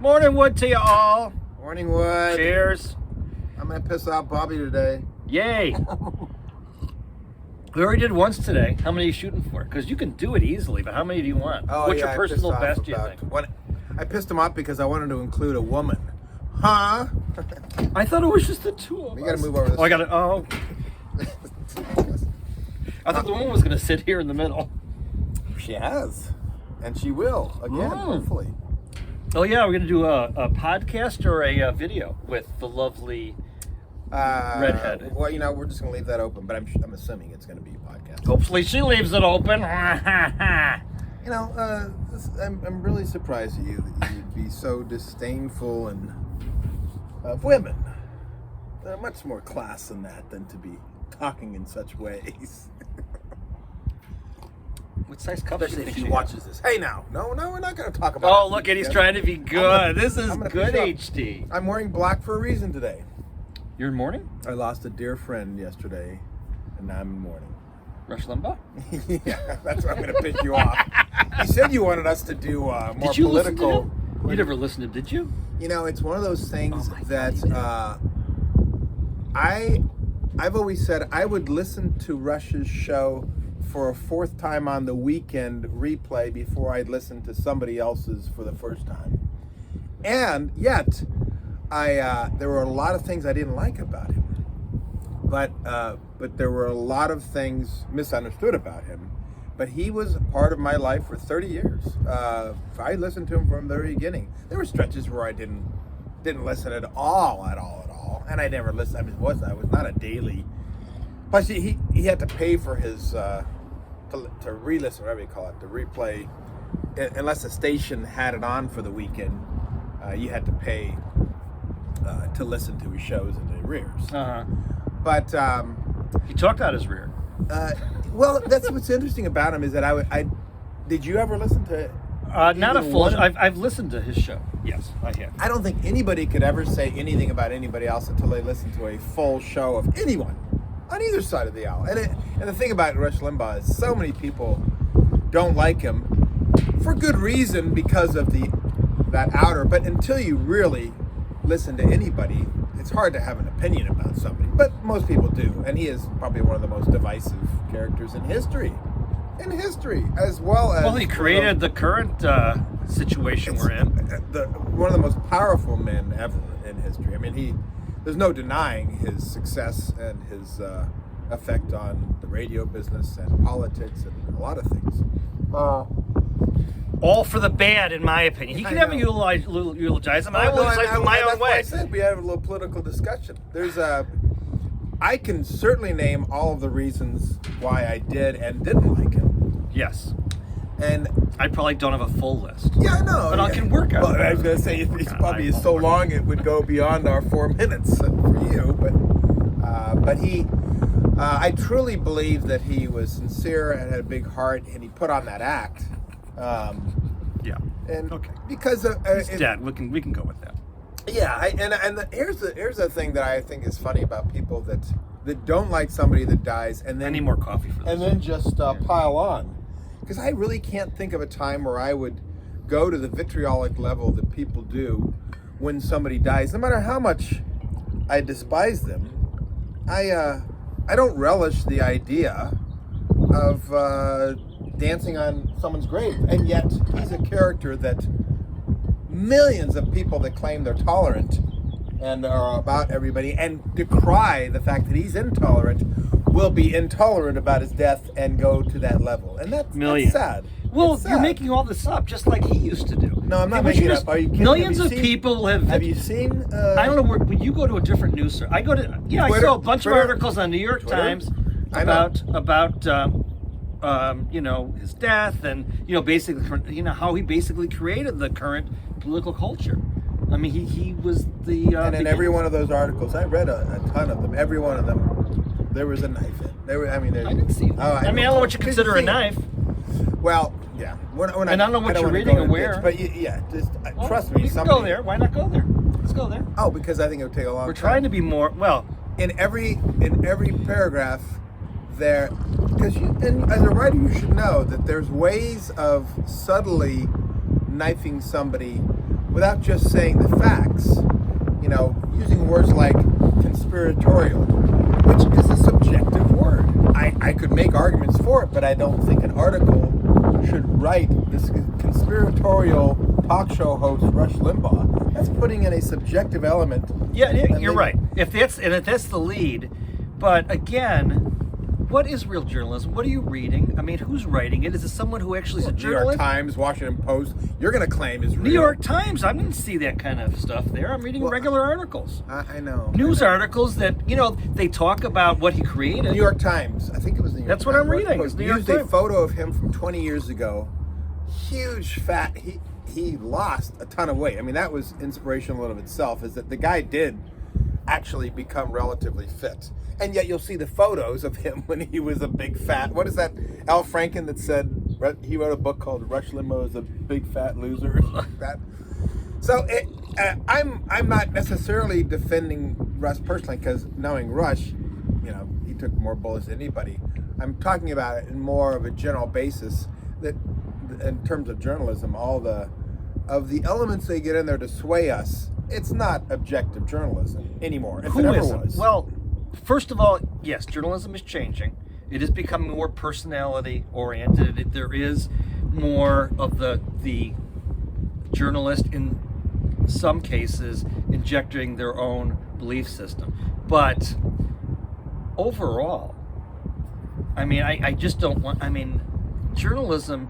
Morning wood to you all. Morning, Wood. Cheers. I'm going to piss off Bobby today. Yay. We already did once today. How many are you shooting for? Because you can do it easily, but how many do you want? What's your personal best, do you think? I pissed him off because I wanted to include a woman. Huh? I thought it was just the two of us. We got to move over this. Oh, I got it. Oh. I thought the woman was going to sit here in the middle. She has. And she will, again, hopefully. Oh, yeah, we're going to do a podcast or a video with the lovely redhead. Well, we're just going to leave that open, but I'm assuming it's going to be a podcast. Hopefully she leaves it open. I'm really surprised at you that you'd be so disdainful of women. They're much more class than that than to be talking in such ways. What size cup do you think she she watches this? Hey, now. No, we're not going to talk about Oh, look at he's trying to be good. This is good HD. I'm wearing black for a reason today. You're in mourning? I lost a dear friend yesterday, and now I'm in mourning. Rush Limbaugh? Yeah, that's where I'm going to piss you off. You said you wanted us to do more did you political. Listen to him? You never listened to him, did you? It's one of those things that I've always said I would listen to Rush's show for a fourth time on the weekend replay before I'd listen to somebody else's for the first time. And yet, there were a lot of things I didn't like about him. But there were a lot of things misunderstood about him. But he was a part of my life for 30 years. I listened to him from the very beginning. There were stretches where I didn't listen at all. And I never listened. I mean, I was not a daily. Plus, he had to pay for his to re-listen, whatever you call it, to replay. Unless the station had it on for the weekend, you had to pay to listen to his shows in the rears. But he talked out his rear. Well, that's what's interesting about him is that I did you ever listen to? Not a full. I've listened to his show. Yes, I have. I don't think anybody could ever say anything about anybody else until they listen to a full show of anyone on either side of the aisle. And the thing about Rush Limbaugh is so many people don't like him for good reason because of that outer. But until you really listen to anybody, it's hard to have an opinion about somebody. But most people do, and he is probably one of the most divisive characters in history. As well as... Well, he created the current situation we're in. One of the most powerful men ever in history. I mean, there's no denying his success and his effect on the radio business and politics and a lot of things. All for the bad, in my opinion. He can never eulogize him. I will eulogize him my own way. I said we have a little political discussion. I can certainly name all of the reasons why I did and didn't like him. Yes. And I probably don't have a full list. Yeah, I know. But I can work on it. I was going to say, it's probably so long it would go beyond our 4 minutes for you. But I truly believe that he was sincere and had a big heart, and he put on that act. Yeah. And okay. Because he's dead. We can go with that. Yeah. Here's the thing that I think is funny about people that don't like somebody that dies, and then I need more coffee for this. And then just pile on, because I really can't think of a time where I would go to the vitriolic level that people do when somebody dies, no matter how much I despise them. I don't relish the idea of dancing on someone's grave, and yet he's a character that millions of people that claim they're tolerant and are about everybody and decry the fact that he's intolerant will be intolerant about his death and go to that level, and that's sad. Well, you're making all this up just like he used to do. No, I'm not making it up. Are you kidding? Millions of people have. Have you seen? I don't know where. When you go to a different news service, I go to. Yeah, Twitter, I saw a bunch of articles on New York Times about his death and basically how he basically created the current political culture. I mean, he was the. And in every one of those articles, I read a ton of them. Every one of them, there was a knife in. I didn't see it. I don't know what you consider a knife. Well, yeah. And I don't know what you're reading or where. But trust me. We can go there. Why not go there? Let's go there. Oh, because I think it would take a long time. We're trying to be more, in every paragraph there, because as a writer, you should know that there's ways of subtly knifing somebody without just saying the facts. Using words like conspiratorial, which is a subjective word. I could make arguments for it, but I don't think an article should write this conspiratorial talk show host Rush Limbaugh. That's putting in a subjective element. Yeah, you're right. If that's the lead, but again, what is real journalism? What are you reading? I mean, who's writing it? Is it someone who actually is a journalist? New York Times, Washington Post. You're going to claim is real. New York Times. I didn't see that kind of stuff there. I'm reading regular articles. I know. News articles that, they talk about what he created. New York Times. I think it was New York That's Times. what I'm reading. It's New York used a Times. photo of him from 20 years ago. Huge fat. He lost a ton of weight. I mean, that was inspirational in of itself, is that the guy did actually become relatively fit. And yet you'll see the photos of him when he was a big fat. What is that? Al Franken that said he wrote a book called Rush Limbaugh is a Big Fat Loser or something like that. So I'm not necessarily defending Rush personally, because knowing Rush, he took more bullets than anybody. I'm talking about it in more of a general basis, that in terms of journalism, all the elements they get in there to sway us, it's not objective journalism anymore. If it ever was. Well, first of all, yes, journalism is changing. It is becoming more personality oriented. There is more of the journalist, in some cases, injecting their own belief system. But overall, I just don't want, journalism,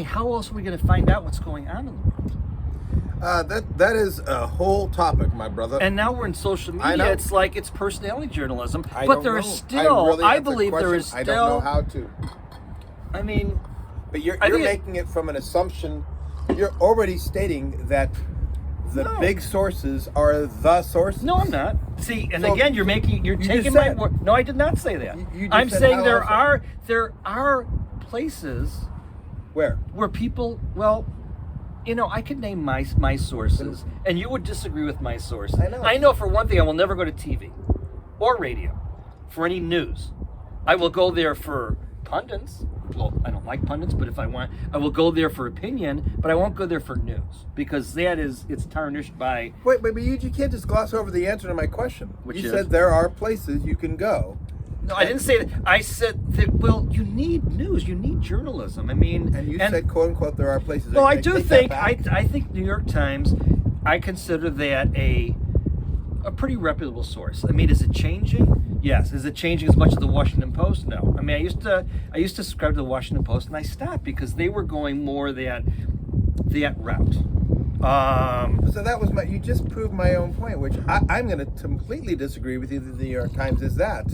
how else are we going to find out what's going on in the world? That is a whole topic, my brother. And now we're in social media. It's like it's personality journalism. I but there is still, I believe there is still. I don't know how to. But you're making it from an assumption. You're already stating that the big sources are the sources. No, I'm not. See, and so, again, you're taking my word. No, I did not say that. I'm saying there are places where people, I could name my sources, and you would disagree with my sources. I know for one thing, I will never go to TV or radio for any news. I will go there for pundits. Well, I don't like pundits, but if I want, I will go there for opinion, but I won't go there for news, because it's tarnished by... Wait, but you can't just gloss over the answer to my question. You said there are places you can go. No, I didn't say that. I said that, you need news. You need journalism. And you said, quote unquote, there are places. Well, I do think, I think New York Times, I consider that a pretty reputable source. Is it changing? Yes. Is it changing as much as the Washington Post? No. I used to subscribe to the Washington Post, and I stopped because they were going more that route. So that was you just proved my own point, which I'm going to completely disagree with you that the New York Times is that.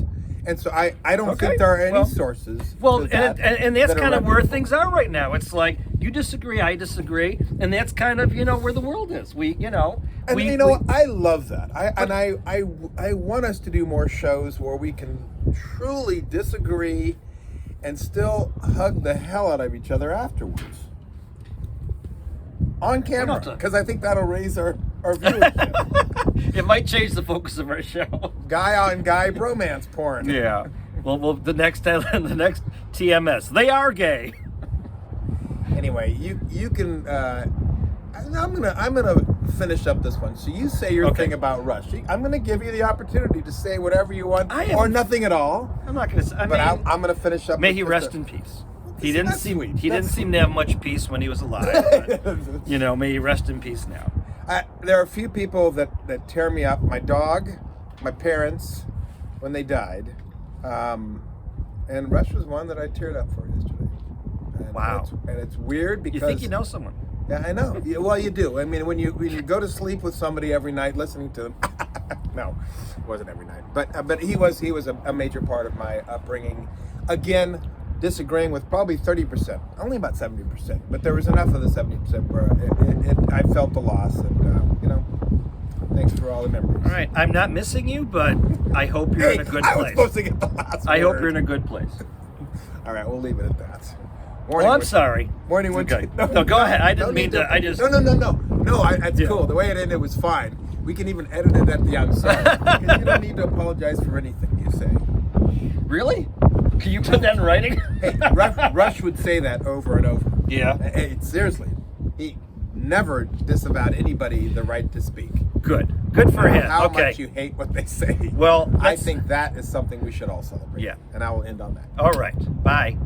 And so I don't think there are any sources. Well, and that's kind of where things are right now. It's like you disagree, I disagree, and that's kind of where the world is. I love that. I want us to do more shows where we can truly disagree and still hug the hell out of each other afterwards on camera, because I think that'll raise our viewership. It might change the focus of our show. Guy on guy bromance porn. Yeah. Well, the next TMS, they are gay. Anyway, you can. I'm gonna finish up this one. So you say your thing about Rush. I'm gonna give you the opportunity to say whatever you want, or nothing at all. I'm not gonna say. I'm gonna finish up. May he rest in peace. He didn't seem to have much peace when he was alive. But, may he rest in peace now. There are a few people that tear me up. My dog, my parents, when they died, and Rush was one that I teared up for yesterday. Wow. And it's weird because you think you know someone. Yeah, I know. Well, you do. When you go to sleep with somebody every night, listening to them. No, it wasn't every night, but he was a major part of my upbringing. Again, disagreeing with probably 30%, only about 70%, but there was enough of the 70% where I felt the loss, and thanks for all the memories. All right, I'm not missing you, but I hope you're in a good place. I was supposed to get the last I word. hope you're in a good place. All right, we'll leave it at that. I'm sorry. Morning, okay. No, go ahead. I didn't mean to. I just. No. It's cool. The way it ended was fine. We can even edit it at the outside. Because you don't need to apologize for anything you say. Really? Can you put that in writing? Hey, Rush would say that over and over. Yeah. Hey, seriously, never disavowed anybody the right to speak. Good for him. How Okay. much you hate what they say. Well, I think that is something we should all celebrate. Yeah. And I will end on that. All right. Bye.